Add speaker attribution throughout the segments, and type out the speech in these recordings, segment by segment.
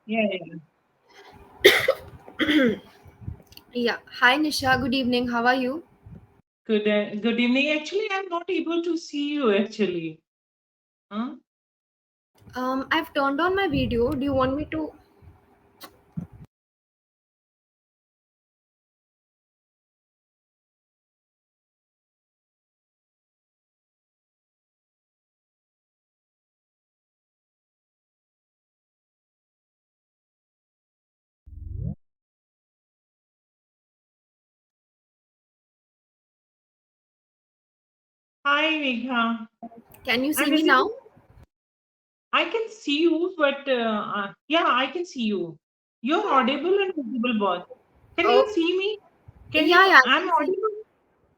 Speaker 1: Yeah, yeah.
Speaker 2: Yeah. Hi, Nisha. Good evening. How are you?
Speaker 1: Good evening. Actually, I'm not able to see you actually. Huh?
Speaker 2: I've turned on my video. Do you want me to?
Speaker 1: Hi, Megha.
Speaker 2: Can you see
Speaker 1: I'm
Speaker 2: me now?
Speaker 1: visible. I can see you, but yeah, I can see you. You're audible and visible both. Can you
Speaker 2: Oh,
Speaker 1: see me? Can
Speaker 2: yeah,
Speaker 1: you?
Speaker 2: yeah. I
Speaker 1: I'm
Speaker 2: can see.
Speaker 1: audible.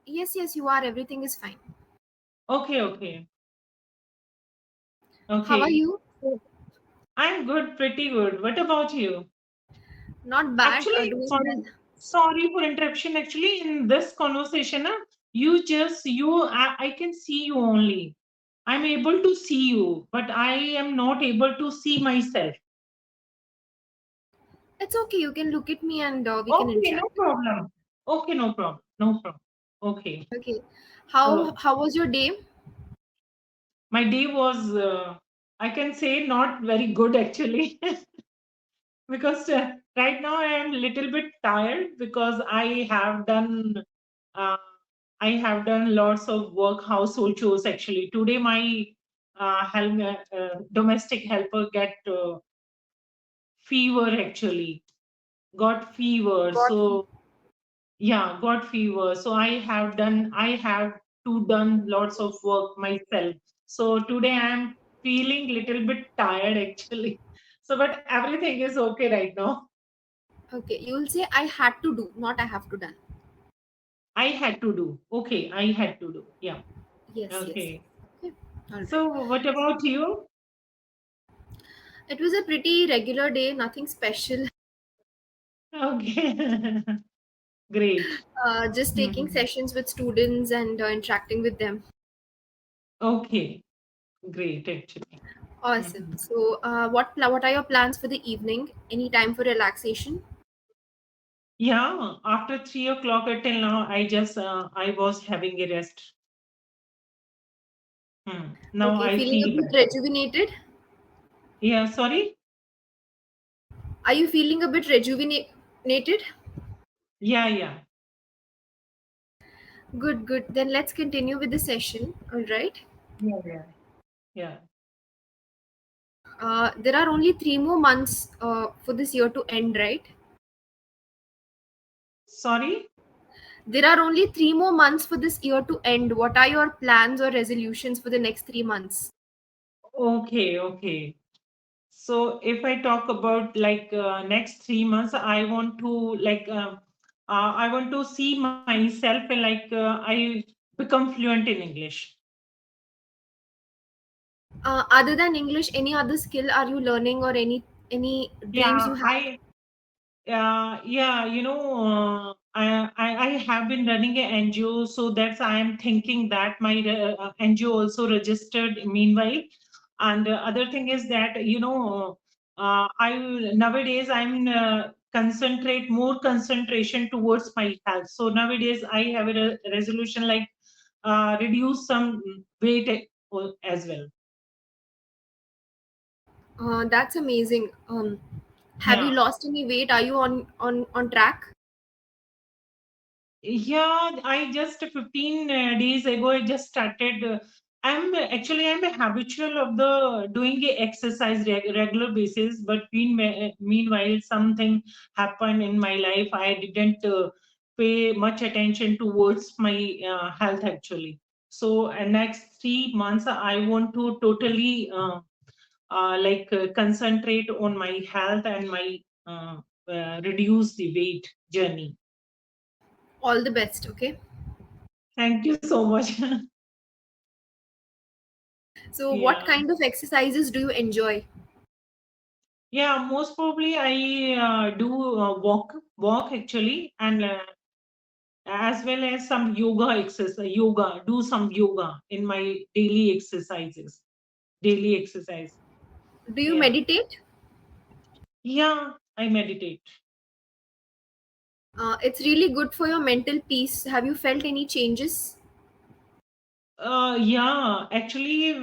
Speaker 2: Yes, yes, you are. Everything is fine.
Speaker 1: Okay, okay,
Speaker 2: How are
Speaker 1: okay.
Speaker 2: you?
Speaker 1: So, I'm good, pretty good. What about you?
Speaker 2: Not bad.
Speaker 1: Actually,
Speaker 2: Doing well.
Speaker 1: sorry for interruption. Actually, in this conversation, you just I can see you only. I'm able to see you, but I am not able to see myself.
Speaker 2: It's okay. You can look at me and we can
Speaker 1: Okay, no
Speaker 2: interact.
Speaker 1: problem. Okay, no problem. No problem. Okay.
Speaker 2: Okay. How
Speaker 1: So
Speaker 2: how was your day?
Speaker 1: my day was, I can say, not very good actually, because right now I am little bit tired because uh, I have done lots of work, household chores actually. Today my domestic helper get fever actually, got fever.
Speaker 2: Got
Speaker 1: So yeah, got fever. So I have to done lots of work myself. So today I'm feeling little bit tired actually. So but everything is okay right now.
Speaker 2: Okay. You will say I had to do, not I have to done.
Speaker 1: I had to do. Okay, I had to do. Yeah.
Speaker 2: Yes, yes.
Speaker 1: Okay.
Speaker 2: Okay. All right.
Speaker 1: So what about you?
Speaker 2: It was a pretty regular day. Nothing special.
Speaker 1: Okay. Great.
Speaker 2: Just taking
Speaker 1: Mhm.
Speaker 2: sessions with students and interacting with them.
Speaker 1: Okay. Great actually.
Speaker 2: Awesome.
Speaker 1: Mhm.
Speaker 2: So, what are your plans for the evening? Any time for relaxation?
Speaker 1: Yeah, after 3 o'clock till now, I was having a rest. Now
Speaker 2: Okay,
Speaker 1: I
Speaker 2: feeling a
Speaker 1: feel
Speaker 2: bit
Speaker 1: better.
Speaker 2: rejuvenated?
Speaker 1: Yeah, sorry.
Speaker 2: Are you feeling a bit rejuvenated?
Speaker 1: Yeah, yeah,
Speaker 2: Good, good. Then let's continue with the session. All right.
Speaker 1: yeah, yeah, yeah.
Speaker 2: There are only 3 more months for this year to end, right?
Speaker 1: Sorry.
Speaker 2: There are only 3 more months for this year to end. What are your plans or resolutions for the next 3 months?
Speaker 1: Okay, okay. So if I talk about like next 3 months, I want to see myself I become fluent in English.
Speaker 2: Other than English, any other skill are you learning or any dreams
Speaker 1: Yeah,
Speaker 2: you have?
Speaker 1: yeah, I have been running an NGO, so that's I am thinking that my NGO also registered meanwhile. And other thing is that I nowadays I'm concentrate more concentration towards my health. So nowadays I have a resolution like reduce some weight as well.
Speaker 2: That's amazing. Have you
Speaker 1: Yeah.
Speaker 2: lost any weight? Are you on track?
Speaker 1: Yeah, I just 15 days ago I just started. I'm a habitual of the doing a exercise regular basis, but meanwhile something happened in my life. I didn't pay much attention towards my health actually. So next 3 months I want to totally concentrate on my health and my reduce the weight journey.
Speaker 2: All the best. Okay.
Speaker 1: Thank you so much.
Speaker 2: So, what
Speaker 1: Yeah.
Speaker 2: kind of exercises do you enjoy?
Speaker 1: Yeah, most probably I do walk actually, and as well as some do some yoga in my daily exercise.
Speaker 2: Do you
Speaker 1: Yeah.
Speaker 2: meditate?
Speaker 1: Yeah, I meditate.
Speaker 2: It's really good for your mental peace. Have you felt any changes?
Speaker 1: Yeah, actually,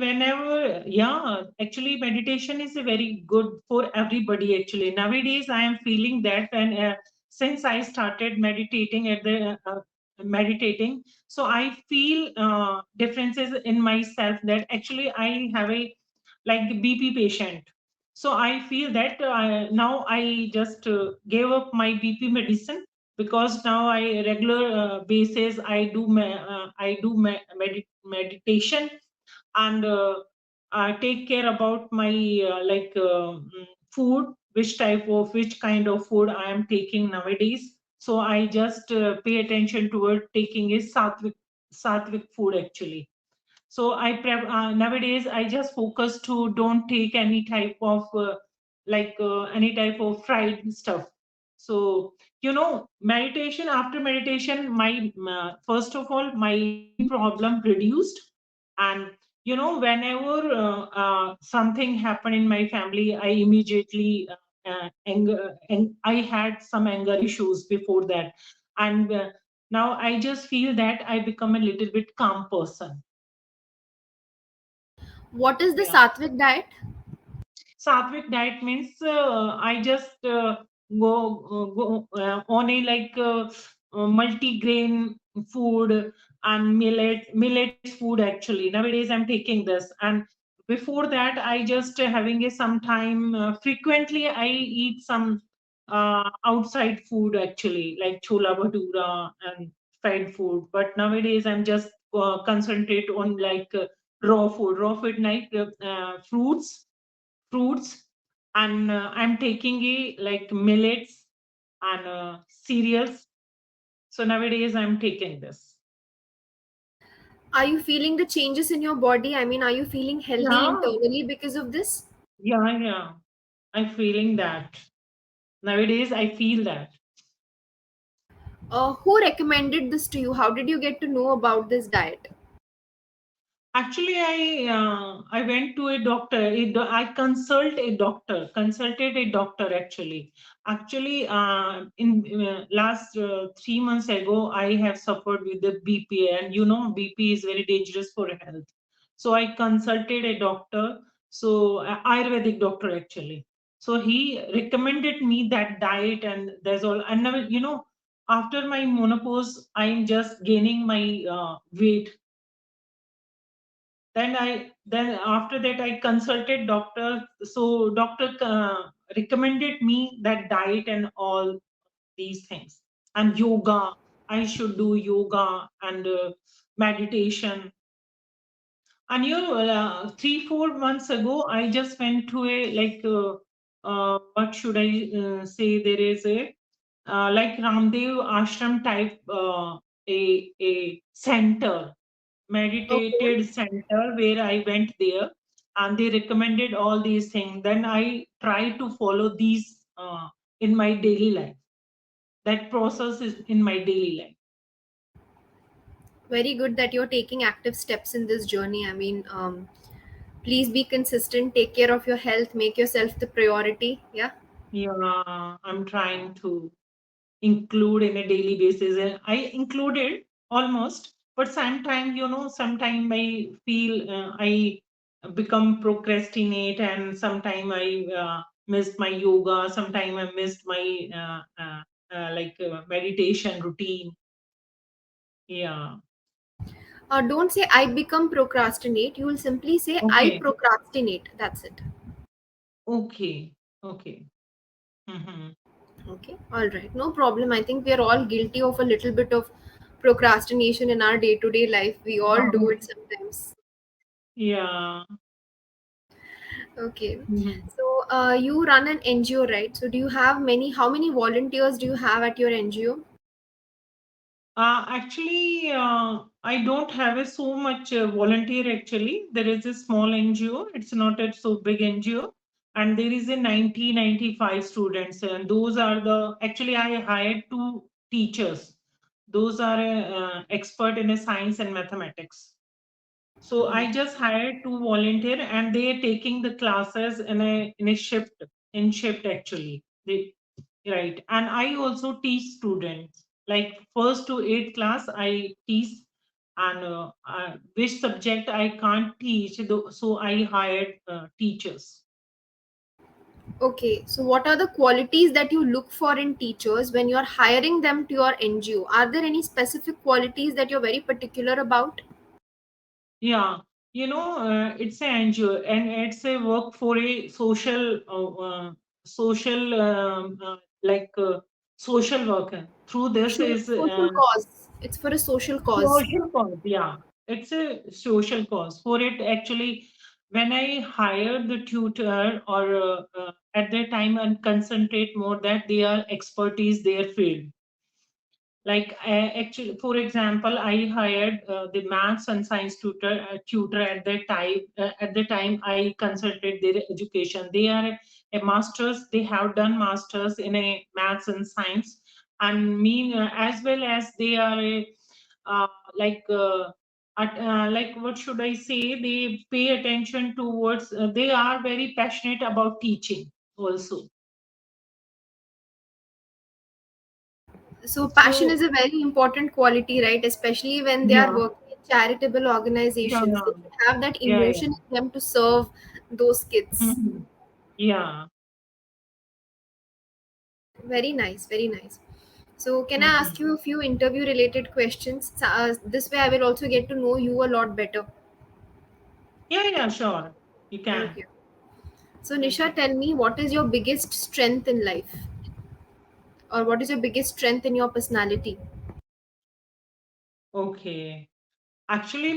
Speaker 1: actually, meditation is a very good for everybody. Actually, nowadays I am feeling that, and since I started meditating, so I feel differences in myself. That actually I have a like BP patient. So I feel that now I just gave up my BP medicine, because now I regular basis I do meditation, and I take care about my food, which kind of food I am taking nowadays. So I just pay attention toward taking a sattvic food actually. So nowadays I just focus to don't take any type of any type of fried stuff. So meditation, after meditation, my first of all my BP problem reduced. And whenever something happened in my family, I immediately anger, and I had some anger issues before that. And now I just feel that I become a little bit calm person.
Speaker 2: What is the
Speaker 1: Yeah.
Speaker 2: Sattvic diet?
Speaker 1: Sattvic diet means I just go on a multi-grain food and millets food actually. Nowadays I'm taking this, and before that I just having a sometime frequently I eat some outside food actually, like chola bhatura and fried food. But nowadays I'm just concentrate on raw food like fruits, and I'm taking a like millets and cereals. So nowadays I'm taking this.
Speaker 2: Are you feeling the changes in your body? I mean, are you feeling healthy
Speaker 1: Yeah,
Speaker 2: internally because of this?
Speaker 1: yeah. I'm feeling that. Nowadays I feel that.
Speaker 2: Who recommended this to you? How did you get to know about this diet?
Speaker 1: Actually, I went to a doctor. I consulted a doctor actually. Actually, in last 3 months ago, I have suffered with the BP, and BP is very dangerous for health. So I consulted a doctor, so Ayurvedic doctor actually. So he recommended me that diet, and there's all. And now, after my menopause, I'm just gaining my weight. Then after that I consulted doctor. So doctor recommended me that diet and all these things, and yoga. I should do yoga and meditation. And 3-4 months ago I just went to a what should I say, there is a like Ramdev ashram type, a center,
Speaker 2: Okay.
Speaker 1: meditated center, where I went there, and they recommended all these things. Then I try to follow these in my daily life. That process is in my daily life.
Speaker 2: Very good that you're taking active steps in this journey. I mean, please be consistent, take care of your health, make yourself the priority. Yeah.
Speaker 1: Yeah, I'm trying to include in a daily basis. And I included almost, but sometimes, sometimes I feel I become procrastinate, and sometimes I missed my yoga, sometimes I missed my meditation routine. Yeah.
Speaker 2: Don't say I become procrastinate. You will simply say I
Speaker 1: Okay.
Speaker 2: procrastinate. That's it.
Speaker 1: Okay. Okay. Hmm.
Speaker 2: Okay. All right. No problem. I think we are all guilty of a little bit of procrastination in our day to day life. We all do it sometimes.
Speaker 1: Yeah.
Speaker 2: Okay.
Speaker 1: Mhm.
Speaker 2: So, you run an NGO, right? So, do you have how many volunteers do you have at your NGO?
Speaker 1: Actually, I don't have a so much volunteer actually. There is a small NGO. It's not a so big NGO. And there is a 95 students. And those are actually I hired two teachers. Those are expert in a science and mathematics. So I just hired two volunteer, and they are taking the classes in a shift. in shift actually. They, right. And I also teach students. Like first to eighth class, I teach, and which subject I can't teach, so I hired teachers.
Speaker 2: Okay, so what are the qualities that you look for in teachers when you're hiring them to your NGO? Are there any specific qualities that you're very particular about?
Speaker 1: Yeah, it's an NGO and it's a work for a social like social worker. Through this is
Speaker 2: Social cause. It's for a social cause.
Speaker 1: social cause. Yeah, it's a social cause. For it, actually, when I hire the tutor or at that time and concentrate more that they are expertise their field. Like actually, for example, I hired the maths and science tutor at that time. At the time, I consulted their education. They are a masters. They have done masters in a maths and science, and mean as well as they are a uh, like. Like what should I say? They pay attention towards. They are very passionate about teaching also.
Speaker 2: So passion is
Speaker 1: So
Speaker 2: a very important quality, right? Especially when they are
Speaker 1: yeah,
Speaker 2: working in charitable
Speaker 1: yeah,
Speaker 2: organizations. They should have that
Speaker 1: yeah, yeah.
Speaker 2: emotion in them to serve those kids.
Speaker 1: Mhm. Yeah.
Speaker 2: Very nice, very nice. So can I ask
Speaker 1: Mhm.
Speaker 2: you a few interview related questions? This way I will also get to know you a lot better.
Speaker 1: Yeah, yeah, sure. You can.
Speaker 2: Okay. So Nisha,
Speaker 1: Okay.
Speaker 2: tell me, what is your biggest strength in life? Or what is your biggest strength in your personality?
Speaker 1: Okay. Actually,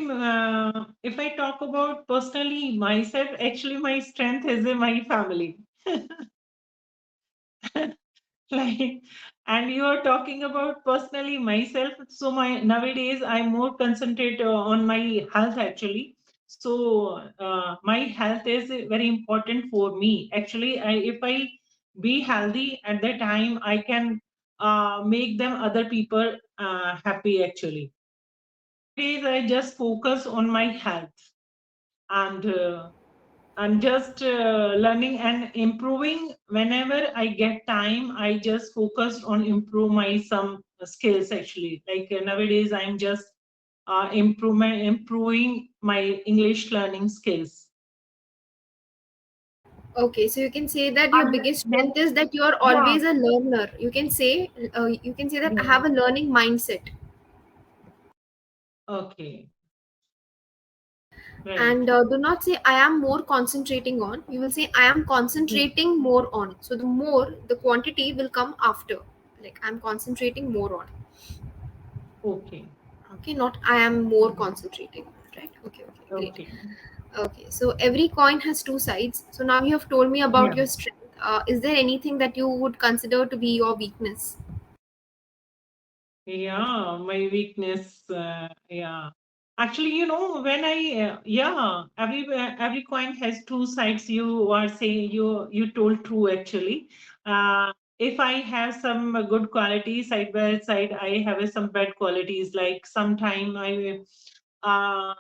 Speaker 1: if I talk about personally myself, actually my strength is in my family. Like, and you are talking about personally myself. So my nowadays I more concentrate on my health actually. So my health is very important for me. Actually, if I be healthy at that time, I can make them other people happy actually. Nowadays, I just focus on my health, and I'm just learning and improving. Whenever I get time, I just focus on improve my some skills actually. Like nowadays, I'm just improving my English learning skills.
Speaker 2: Okay, so you can say that your
Speaker 1: And
Speaker 2: biggest strength
Speaker 1: then,
Speaker 2: is that you are
Speaker 1: yeah,
Speaker 2: always a learner. You can say that I
Speaker 1: yeah,
Speaker 2: have a learning mindset,
Speaker 1: okay, right,
Speaker 2: and do not say I am more concentrating on. You will say I am
Speaker 1: yeah,
Speaker 2: concentrating more on. So the more, the quantity will come after. Like I'm concentrating more on.
Speaker 1: okay,
Speaker 2: Okay, not I am more
Speaker 1: mhm,
Speaker 2: concentrating. Right? Okay, okay, great.
Speaker 1: okay,
Speaker 2: Okay, so every coin has two sides. So now you have told me about
Speaker 1: yeah.
Speaker 2: your strength. Is there anything that you would consider to be your weakness?
Speaker 1: Yeah, my weakness. Yeah, actually, when yeah, every coin has two sides. You are saying you told true actually. If I have some good qualities side by side, I have some bad qualities. Like uh,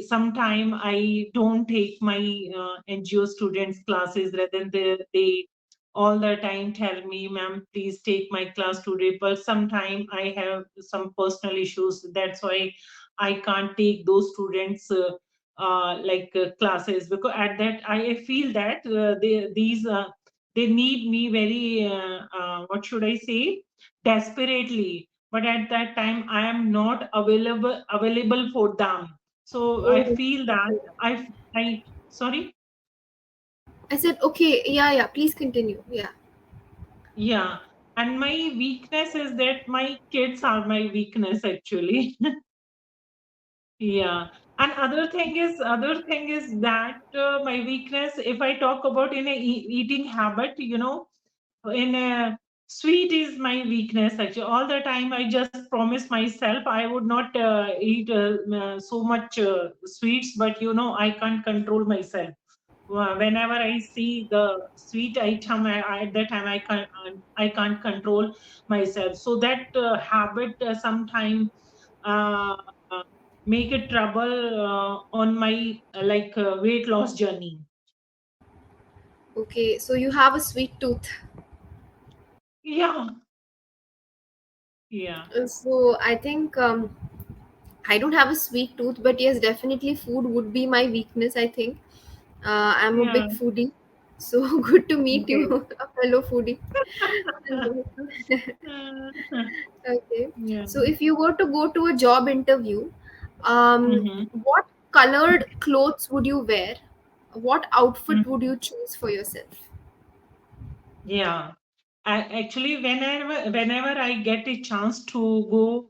Speaker 1: sometime I don't take my NGO students classes. Rather than they all the time tell me, ma'am, please take my class today. But sometime I have some personal issues. That's why I can't take those students classes, because at that I feel that they need me very what should I say, desperately. But at that time I am not available for them. So I
Speaker 2: Oh,
Speaker 1: feel that
Speaker 2: okay.
Speaker 1: I sorry.
Speaker 2: I said, okay, yeah, yeah, please continue. Yeah.
Speaker 1: Yeah, and my weakness is that my kids are my weakness actually. Yeah, and other thing is that my weakness, if I talk about in a eating habit, in a sweet is my weakness actually. All the time I just promise myself I would not eat so much sweets, but I can't control myself. Whenever I see the sweet item, at that time I can't control myself. So that habit sometime uh, uh, make it trouble on my weight loss journey.
Speaker 2: Okay, so you have a sweet tooth.
Speaker 1: Yeah, yeah,
Speaker 2: So I think I don't have a sweet tooth, but yes, definitely food would be my weakness. I think I'm a big
Speaker 1: yeah.
Speaker 2: foodie, so good to meet you,
Speaker 1: Okay.
Speaker 2: a fellow foodie. Okay,
Speaker 1: Yeah.
Speaker 2: so if you were to go to a job interview,
Speaker 1: Mm-hmm.
Speaker 2: what colored clothes would you wear? What outfit would you choose for yourself?
Speaker 1: Yeah. Actually, whenever I get a chance to go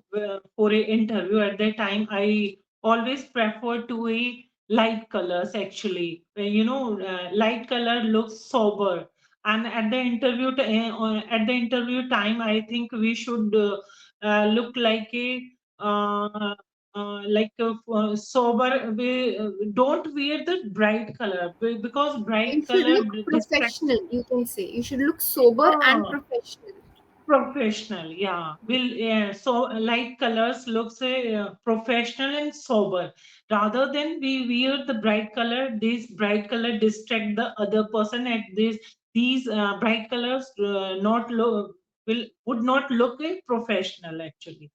Speaker 1: for an interview at that time, I always prefer to a light colors. Actually, light color looks sober, and at the interview time, I think we should look like a sober. We don't wear the bright color because
Speaker 2: You
Speaker 1: bright
Speaker 2: should
Speaker 1: color
Speaker 2: look
Speaker 1: distracts.
Speaker 2: professional, you can say. You should look sober and
Speaker 1: Oh,
Speaker 2: professional.
Speaker 1: professional, yeah. So light colors looks professional and sober. Rather than we wear the bright color, this bright color distract the other person. At this, these bright colors not look will would not look professional actually.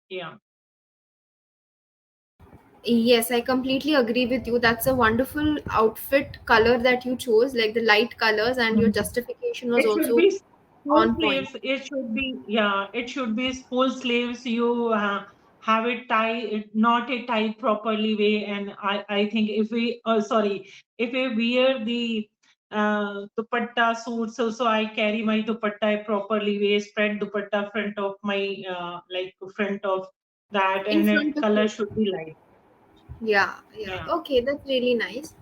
Speaker 1: Yeah.
Speaker 2: Yes, I completely agree with you. That's a wonderful outfit color that you chose, like the light colors, and your justification was
Speaker 1: It should
Speaker 2: also
Speaker 1: be full
Speaker 2: on point.
Speaker 1: sleeves. It should be, yeah, it should be full sleeves. You have it tie, not a tie properly way. And I think if we, sorry, if we wear the dupatta suit, so I carry my dupatta properly way, spread dupatta front of my, like front of that,
Speaker 2: In
Speaker 1: and
Speaker 2: front of
Speaker 1: color
Speaker 2: you.
Speaker 1: should be light.
Speaker 2: Yeah, yeah.
Speaker 1: Yeah.
Speaker 2: Okay, that's really nice.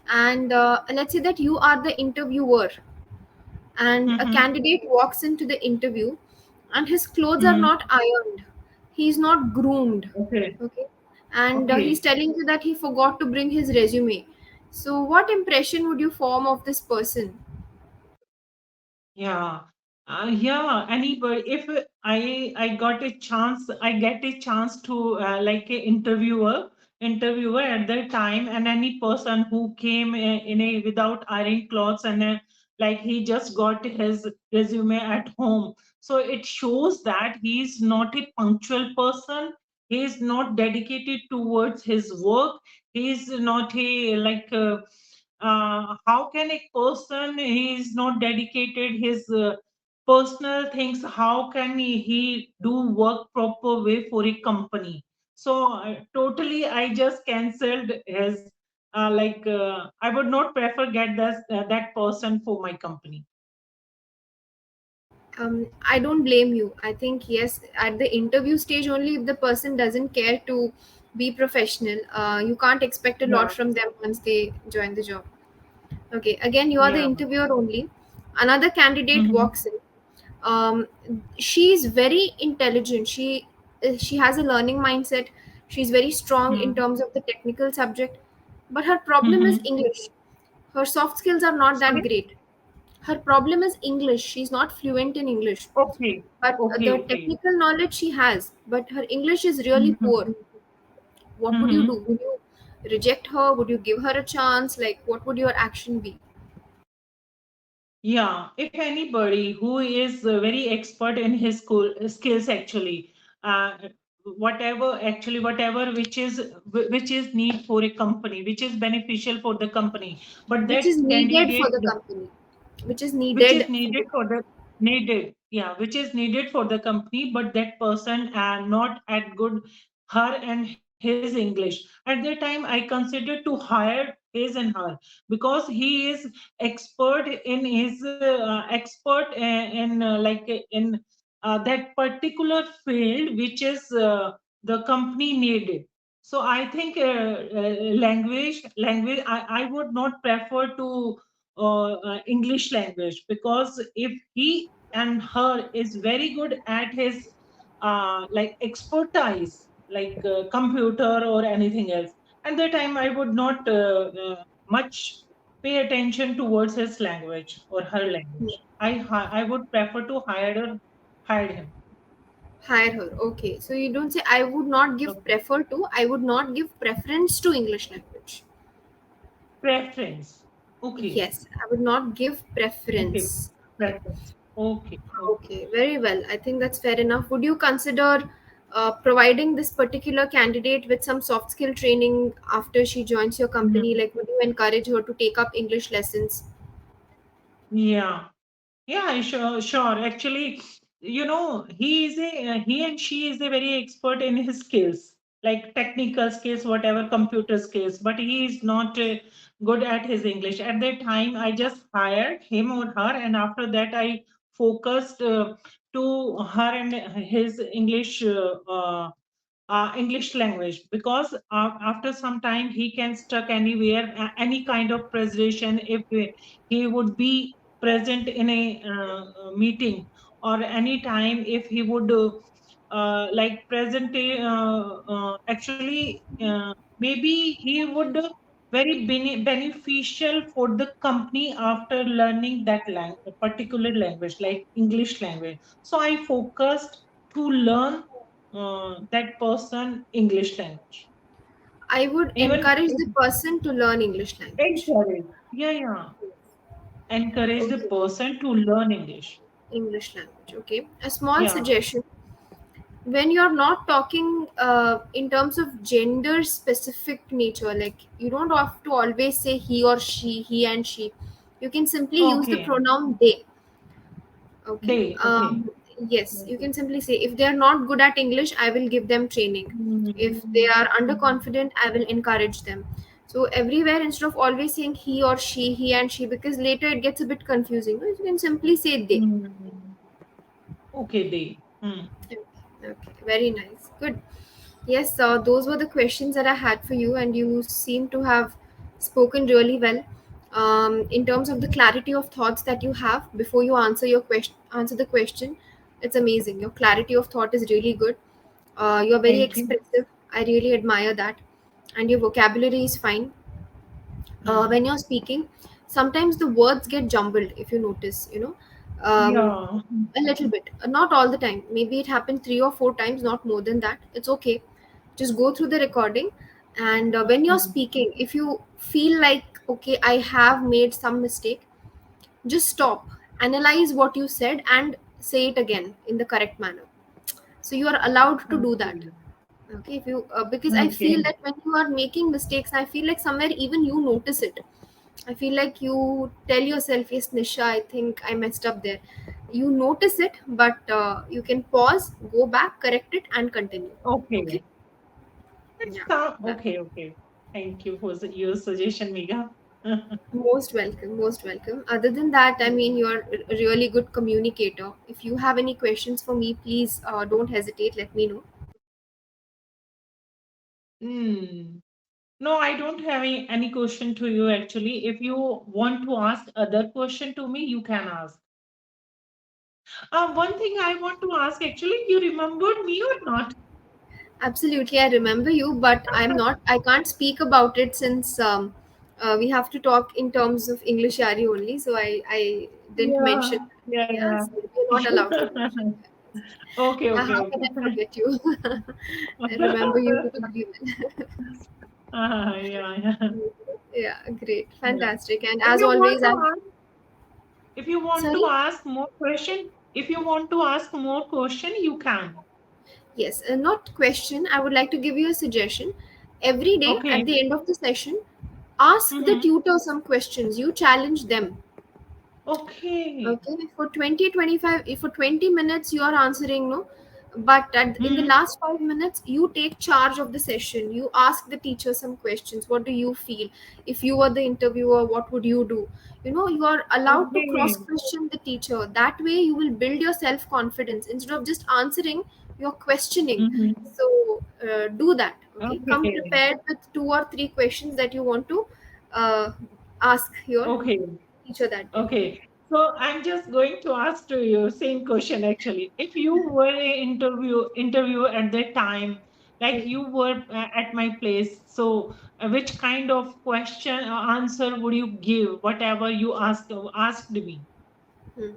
Speaker 2: And let's say that you are the interviewer, and a
Speaker 1: Mm-hmm.
Speaker 2: candidate walks into the interview, and his clothes are
Speaker 1: Mm-hmm.
Speaker 2: not ironed. He's not groomed.
Speaker 1: Okay.
Speaker 2: Okay. And he's
Speaker 1: Okay.
Speaker 2: telling you that he forgot to bring his resume. So, what impression would you form of this person?
Speaker 1: Yeah, yeah. Anybody, if I got a chance, I get a chance to like a interviewer at that time, and any person who came in a without iron clothes and like he just got his resume at home, so it shows that he is not a punctual person. He is not dedicated towards his work. He is not a like. How can a person he is not dedicated his personal things, how can he do work proper way for a company? So totally I just cancelled his I would not prefer get that person for my company.
Speaker 2: I don't blame you. I think, yes, at the interview stage only, if the person doesn't care to be professional, you can't expect a lot
Speaker 1: Yeah.
Speaker 2: from them once they join the job. Okay, again, you are the
Speaker 1: Yeah.
Speaker 2: interviewer only. Another candidate
Speaker 1: Hmm.
Speaker 2: walks in. Um, she is very intelligent. She has a learning mindset. She's very strong in
Speaker 1: Hmm.
Speaker 2: terms of the technical subject, but her problem is
Speaker 1: Hmm.
Speaker 2: English. Her soft skills are not that
Speaker 1: Sorry.
Speaker 2: great. Her problem is English. She's not fluent in English,
Speaker 1: Okay.
Speaker 2: but
Speaker 1: Okay.
Speaker 2: the
Speaker 1: Okay.
Speaker 2: technical knowledge she has, but her English is really poor.
Speaker 1: Hmm.
Speaker 2: What would you
Speaker 1: Hmm.
Speaker 2: do? Would you reject her? Would you give her a chance? Like, what would your action be?
Speaker 1: Yeah, if anybody who is very expert in his skills actually, uh, whatever which is need for a company, which is beneficial for the company, but
Speaker 2: Which
Speaker 1: that
Speaker 2: is needed for
Speaker 1: candidate
Speaker 2: the company? Which is
Speaker 1: which
Speaker 2: needed
Speaker 1: is
Speaker 2: for
Speaker 1: needed
Speaker 2: the
Speaker 1: for
Speaker 2: company?
Speaker 1: the needed yeah which is needed for the company, but that person not at good her and his English. At that time I considered to hire his and her because he is expert in his expert in in that particular field which is the company needed. So I think language I would not prefer to English language, because if he and her is very good at his expertise, computer or anything else, at that time I would not much pay attention towards his language or her language. I would prefer to hire him.
Speaker 2: Hire her. Okay. So you don't say I would not give
Speaker 1: Okay.
Speaker 2: prefer to, I would not give preference to English language.
Speaker 1: Preference. Okay.
Speaker 2: Yes, I would not give
Speaker 1: Okay.
Speaker 2: preference. Okay.
Speaker 1: Preference. Okay. Okay.
Speaker 2: Okay, very well. I think that's fair enough. Would you consider providing this particular candidate with some soft skill training after she joins your company?
Speaker 1: Mhm.
Speaker 2: Like, would you encourage her to take up English lessons?
Speaker 1: Yeah. Yeah, sure, sure. Actually, he and she is a very expert in his skills, like technical skills, whatever computer skills, but he is not good at his English. At that time, I just hired him or her, and after that, I focused to her and his English language, because after some time he can stuck anywhere, any kind of presentation. If he would be present in a meeting, or any time if he would like present actually maybe he would very beneficial for the company after learning that particular language, like English language. So I focused to learn that person English language.
Speaker 2: I would
Speaker 1: Even
Speaker 2: encourage the person to learn English language.
Speaker 1: encourage, yeah, yeah, encourage the
Speaker 2: Okay,
Speaker 1: person to learn English.
Speaker 2: English language. Okay. A small
Speaker 1: Yeah.
Speaker 2: suggestion: when you're not talking in terms of gender specific nature, like you don't have to always say he or she, he and she. You can simply use the
Speaker 1: Okay.
Speaker 2: pronoun they. Okay.
Speaker 1: They. Okay.
Speaker 2: Yes, you
Speaker 1: Okay.
Speaker 2: can simply say if they are not good at English, I will give them training. If they
Speaker 1: Mhm.
Speaker 2: are underconfident, I will encourage them. So everywhere, instead of always saying he or she, he and she, because later it gets a bit confusing, you can simply say they.
Speaker 1: Mhm. Okay. They. Hmm.
Speaker 2: Okay, okay, very nice. Good. Yes, those were the questions that I had for you, and you seem to have spoken really well. In terms of the clarity of thoughts that you have before you answer the question, it's amazing. Your clarity of thought is really good. You're very
Speaker 1: Thank you.
Speaker 2: expressive. I really admire that, and your vocabulary is fine. When
Speaker 1: Hmm.
Speaker 2: you're speaking, sometimes the words get jumbled, if you notice, um,
Speaker 1: Yeah.
Speaker 2: a little bit. Not all the time. Maybe it happened 3 or 4 times, not more than that. It's okay. Just go through the recording, and when you're
Speaker 1: Hmm.
Speaker 2: speaking, if you feel like, okay, I have made some mistake, just stop, analyze what you said, and say it again in the correct manner. So you are allowed to do that.
Speaker 1: Okay.
Speaker 2: Okay, if you because I feel
Speaker 1: Okay.
Speaker 2: that when you are making mistakes, I feel like somewhere even you notice it. I feel like you tell yourself, yes, Nisha, I think I messed up there. You notice it, but you can pause, go back, correct it, and continue. Okay?
Speaker 1: Okay. It's
Speaker 2: Yeah. That.
Speaker 1: okay. Okay. Thank you for your suggestion, Megha.
Speaker 2: Most welcome. Most welcome. Other than that, I mean, you're a really good communicator. If you have any questions for me, please don't hesitate. Let me know.
Speaker 1: Hmm. No, I don't have any question to you actually. If you want to ask other question to me, you can ask. One thing I want to ask actually, you remembered me or not?
Speaker 2: Absolutely, I remember you, but I'm not. I can't speak about it since we have to talk in terms of English Yari only. So I didn't mention.
Speaker 1: Yeah, yeah,
Speaker 2: Yes, we're not allowed to
Speaker 1: yeah.
Speaker 2: mention.
Speaker 1: Okay,
Speaker 2: Yeah,
Speaker 1: okay,
Speaker 2: how can I
Speaker 1: okay.
Speaker 2: forget you? I remember you really well.
Speaker 1: Yeah, yeah,
Speaker 2: Yeah, great,
Speaker 1: yeah.
Speaker 2: fantastic. And
Speaker 1: If
Speaker 2: as
Speaker 1: you want
Speaker 2: always,
Speaker 1: to
Speaker 2: I've
Speaker 1: ask, if you want to
Speaker 2: sorry.
Speaker 1: ask more question, if you want to ask more question, you can.
Speaker 2: Yes, not question. I would like to give you a suggestion. Every day
Speaker 1: Okay.
Speaker 2: at the end of the session, ask the
Speaker 1: Mm-hmm.
Speaker 2: tutor some questions. You challenge them.
Speaker 1: Okay.
Speaker 2: Okay, for 20 25, if for 20 minutes you are answering no, but in the
Speaker 1: Mm-hmm.
Speaker 2: last 5 minutes you take charge of the session. You ask the teacher some questions. What do you feel? If you were the interviewer, what would you do? You are allowed to cross
Speaker 1: Okay.
Speaker 2: question the teacher. That way you will build your self confidence. Instead of just answering, you're questioning.
Speaker 1: Mm-hmm.
Speaker 2: So do that. Okay, come
Speaker 1: Okay.
Speaker 2: prepared with 2 or 3 questions that you want to uh, ask your
Speaker 1: Okay.
Speaker 2: teacher that day. Okay.
Speaker 1: Okay. So I'm just going to ask to you same question actually. If you were a interview at that time, like
Speaker 2: Hmm.
Speaker 1: you were at my place, so which kind of question or answer would you give? Whatever you asked me.
Speaker 2: Hmm.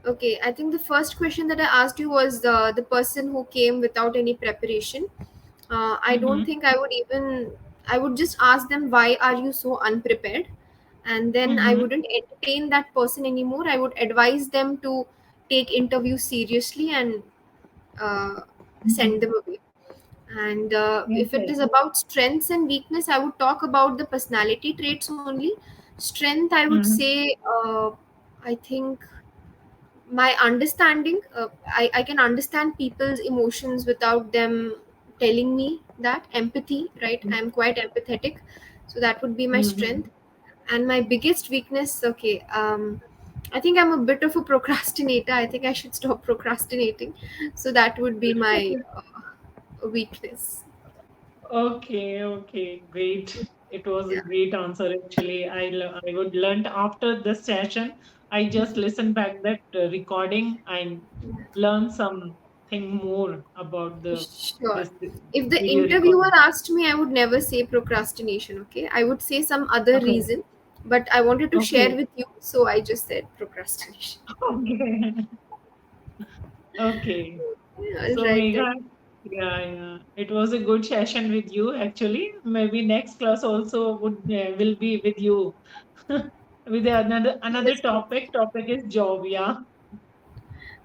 Speaker 2: Okay, I think the first question that I asked you was the person who came without any preparation. I don't
Speaker 1: Mm-hmm.
Speaker 2: think I would even I would just ask them, why are you so unprepared? And then I
Speaker 1: Mm-hmm.
Speaker 2: wouldn't entertain that person anymore. I would advise them to take interviews seriously and uh, send
Speaker 1: Mm-hmm.
Speaker 2: them away. And if it is
Speaker 1: Okay.
Speaker 2: about strengths and weakness, I would talk about the personality traits only. Strength, I would
Speaker 1: Mm-hmm.
Speaker 2: say, I think my understanding, I can understand people's emotions without them telling me that. Empathy, right? I'm quite empathetic, so that would be my
Speaker 1: Mm-hmm.
Speaker 2: strength. And my biggest weakness, okay, I think I'm a bit of a procrastinator. I think I should stop procrastinating. So that would be my weakness.
Speaker 1: Okay, okay, great. It was a
Speaker 2: Yeah.
Speaker 1: great answer actually. I would learn after this session. I just listened back that recording and learn something more about the
Speaker 2: Sure.
Speaker 1: this
Speaker 2: If the
Speaker 1: video
Speaker 2: interviewer
Speaker 1: recording.
Speaker 2: asked me, I would never say procrastination, okay? I would say some other
Speaker 1: Okay,
Speaker 2: reason, but I wanted to share
Speaker 1: okay,
Speaker 2: with you, so I just said procrastination.
Speaker 1: okay, okay.
Speaker 2: All
Speaker 1: So
Speaker 2: right then.
Speaker 1: Megha, yeah, yeah, it was a good session with you actually. Maybe next class also would will be with you with another
Speaker 2: Yes, please.
Speaker 1: topic. Topic is job. Yeah,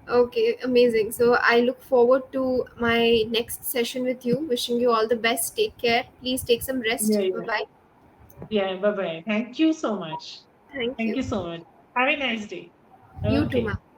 Speaker 2: Okay, amazing. So I look forward to my next session with you. Wishing you all the best. Take care. Please take some rest.
Speaker 1: yeah,
Speaker 2: Bye
Speaker 1: yeah,
Speaker 2: bye.
Speaker 1: yeah. Bye bye. Thank you so much.
Speaker 2: Thank
Speaker 1: Thank
Speaker 2: you.
Speaker 1: you so much. Have a nice day.
Speaker 2: You too, ma'am.
Speaker 1: Okay.